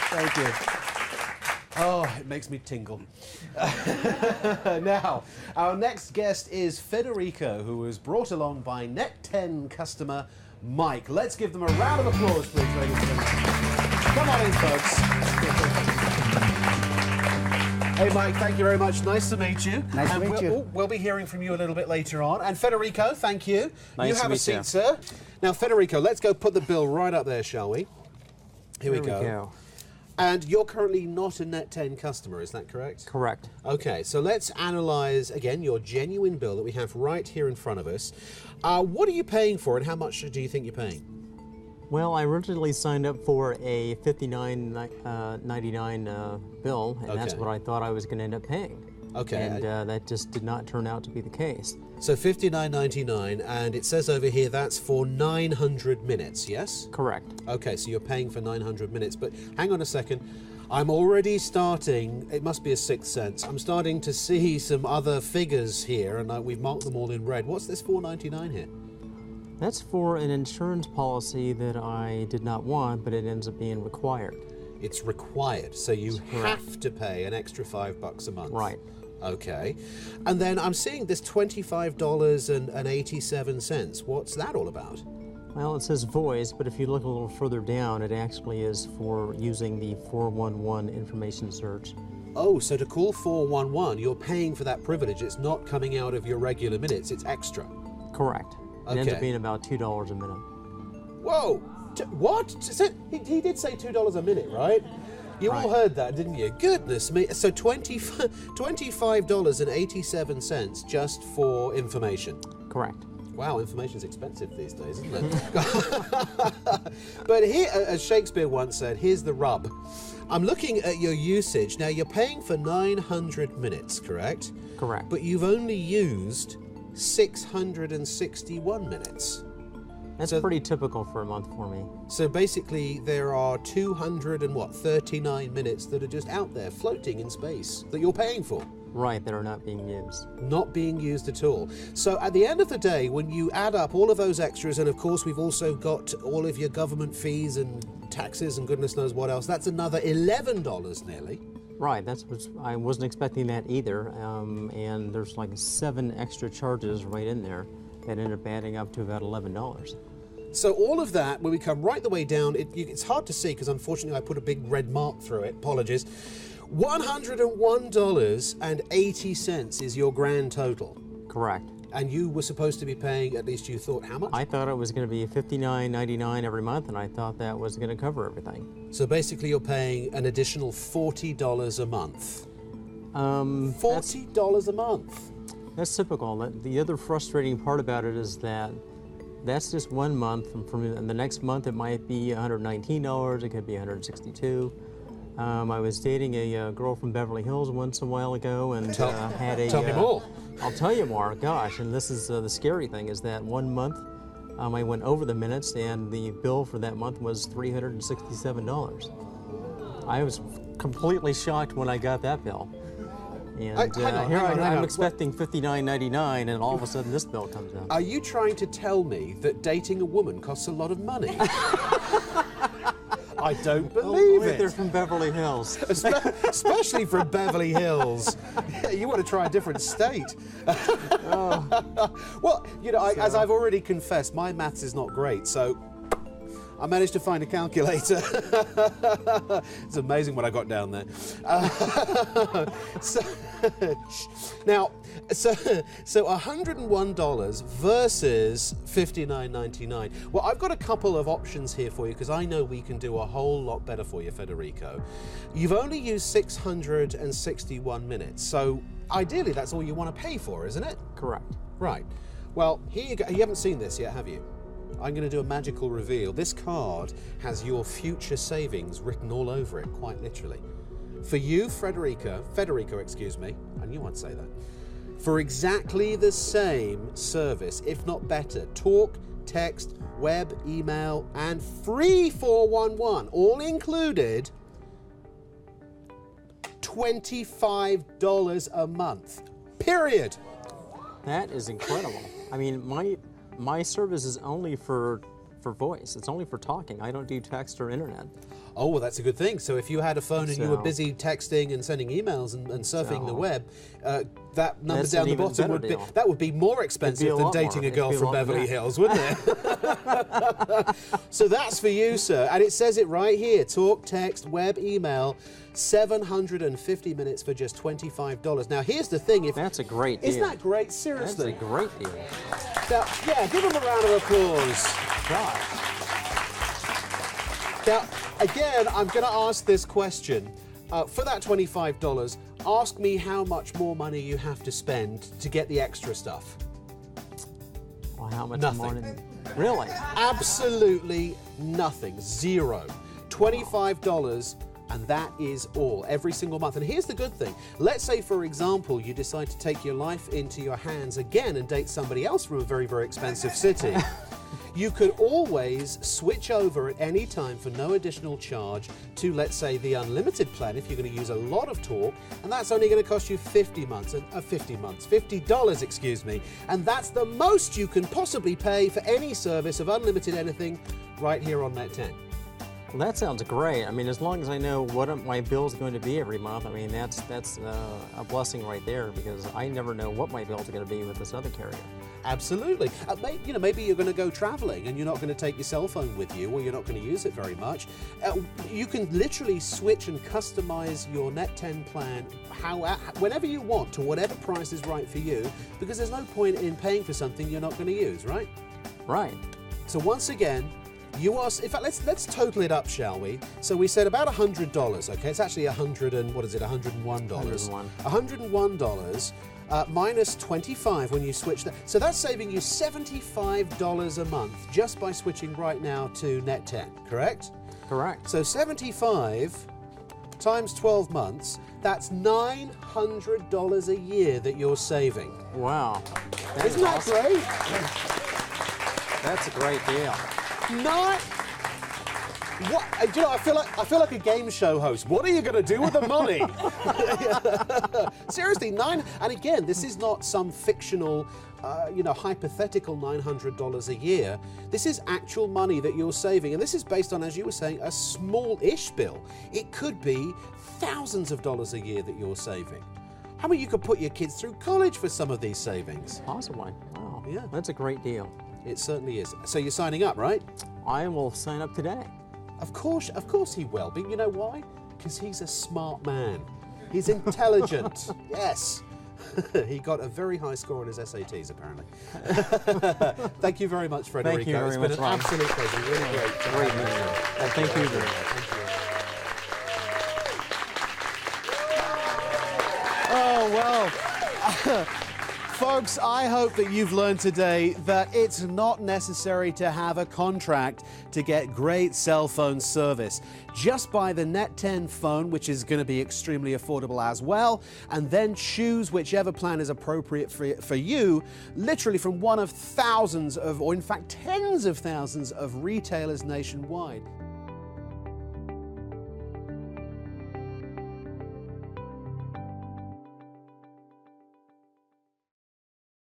Thank you. Oh, it makes me tingle. Now, our next guest is Federico, who was brought along by Net10 customer Mike. Let's give them a round of applause, please, ladies and gentlemen. Come on in, folks. Hey, Mike, thank you very much. Nice to meet you. Nice to meet you. We'll be hearing from you a little bit later on. And Federico, thank you. Nice you to have a meet seat, you. sir. Now, Federico, let's go put the bill right up there, shall we? Here we go. And you're currently not a Net10 customer, is that correct? Correct. Okay, so let's analyze, again, your genuine bill that we have right here in front of us. What are you paying for, and how much do you think you're paying? Well, I originally signed up for a $59.99 bill, and that's Okay. what I thought I was going to end up paying. Okay. And that just did not turn out to be the case. So $59.99, and it says over here that's for 900 minutes, yes? Correct. Okay, so you're paying for 900 minutes, but hang on a second. I'm already starting, it must be a sixth sense, I'm starting to see some other figures here, and we've marked them all in red. What's this $4.99 here? That's for an insurance policy that I did not want, but it ends up being required. It's required, so you have to pay an extra $5 a month. Right. Okay. And then I'm seeing this $25.87. What's that all about? Well, it says voice, but if you look a little further down, it actually is for using the 411 information search. Oh, so to call 411, you're paying for that privilege. It's not coming out of your regular minutes, it's extra. Correct. It ends Okay. up being about $2 a minute. Whoa! What? He did say $2 a minute, right? You all heard that, didn't you? Goodness me. So $25.87 just for information. Correct. Wow, information's expensive these days, isn't it? But here, as Shakespeare once said, here's the rub. I'm looking at your usage. Now, you're paying for 900 minutes, correct? Correct. But you've only used 661 minutes. That's pretty typical for a month for me. So basically, there are 239 minutes that are just out there floating in space that you're paying for. Right, that are not being used. Not being used at all. So at the end of the day, when you add up all of those extras, and of course we've also got all of your government fees and taxes and goodness knows what else, that's another $11 nearly. Right, that's what I wasn't expecting that either. And there's like 7 extra charges right in there that end up adding up to about $11. So all of that, when we come right the way down, it's hard to see because unfortunately I put a big red mark through it, apologies. $101.80 is your grand total. Correct. And you were supposed to be paying, at least you thought, how much? I thought it was going to be $59.99 every month, and I thought that was going to cover everything. So basically you're paying an additional $40 a month. $40 a month. That's typical. The other frustrating part about it is that that's just 1 month, and from the next month it might be $119, it could be $162. I was dating a girl from Beverly Hills once a while ago, and had a... Tell me more. I'll tell you more. Gosh, and this is the scary thing is that 1 month I went over the minutes, and the bill for that month was $367. I was completely shocked when I got that bill. And here I'm expecting $59.99, and all of a sudden this bill comes out. Are you trying to tell me that dating a woman costs a lot of money? I don't believe it. They're from Beverly Hills. Especially from Beverly Hills. You want to try a different state. Well, you know, as I've already confessed, my maths is not great, so I managed to find a calculator. It's amazing what I got down there. Now, $101 versus $59.99. Well, I've got a couple of options here for you because I know we can do a whole lot better for you, Federico. You've only used 661 minutes, so ideally that's all you want to pay for, isn't it? Correct. Right. Well, here you go. You haven't seen this yet, have you? I'm going to do a magical reveal. This card has your future savings written all over it, quite literally. For you, Federico, excuse me, I knew I'd say that. For exactly the same service, if not better, talk, text, web, email, and free 411, all included, $25 a month, period. That is incredible. I mean, my service is only for for voice. It's only for talking. I don't do text or internet. Oh, well, that's a good thing. So if you had a phone and you were So- busy texting and sending emails and surfing the So- web, that number That's down an the even bottom better deal. would be more expensive a than lot dating more. a girl It'd be a from lot more Beverly than Hills, wouldn't it? So that's for you, sir. And it says it right here: talk, text, web, email, 750 minutes for just $25. Now, here's the thing: That's a great deal. isn't that great? That's Seriously. a great deal. Now, yeah, give them a round of applause. Gosh. Now, again, I'm going to ask this question. For that $25, ask me how much more money you have to spend to get the extra stuff. Well, how much Nothing. more? Really? Absolutely nothing. Zero. $25, and that is all, every single month. And here's the good thing. Let's say, for example, you decide to take your life into your hands again and date somebody else from a very, very expensive city. You could always switch over at any time for no additional charge to, let's say, the unlimited plan if you're going to use a lot of talk, and that's only going to cost you $50, excuse me, and that's the most you can possibly pay for any service of unlimited anything right here on Net10. Well, that sounds great. I mean, as long as I know what my bill's going to be every month, I mean, that's a blessing right there, because I never know what my bills are going to be with this other carrier. Absolutely. Maybe you're going to go traveling and you're not going to take your cell phone with you, or you're not going to use it very much. You can literally switch and customize your Net10 plan whenever you want to whatever price is right for you, because there's no point in paying for something you're not going to use, right? Right. So once again, you are, in fact, let's total it up, shall we? So we said about $100, okay? It's actually $101. $101 minus 25 when you switch that. So that's saving you $75 a month just by switching right now to Net10, correct? Correct. So 75 times 12 months, that's $900 a year that you're saving. Wow. Isn't that awesome. great? That's a great deal. Not. What? Do you know, I feel like a game show host. What are you going to do with the money? Seriously, and again, this is not some fictional, hypothetical $900 a year. This is actual money that you're saving, and this is based on, as you were saying, a small-ish bill. It could be thousands of dollars a year that you're saving. How many you could put your kids through college for some of these savings? Possibly. Wow. Yeah. That's a great deal. It certainly is. So you're signing up, right? I will sign up today. Of course he will. But you know why? Because he's a smart man. He's intelligent. Yes. He got a very high score on his SATs, apparently. Thank you very much, Frederico. Thank you very it's much, been an Ron. absolute pleasure. Really great. Great meeting you. And thank you very much. Thank you. Oh, well, folks, I hope that you've learned today that it's not necessary to have a contract to get great cell phone service. Just buy the Net10 phone, which is going to be extremely affordable as well, and then choose whichever plan is appropriate for you, literally from one of thousands of, or in fact tens of thousands of retailers nationwide.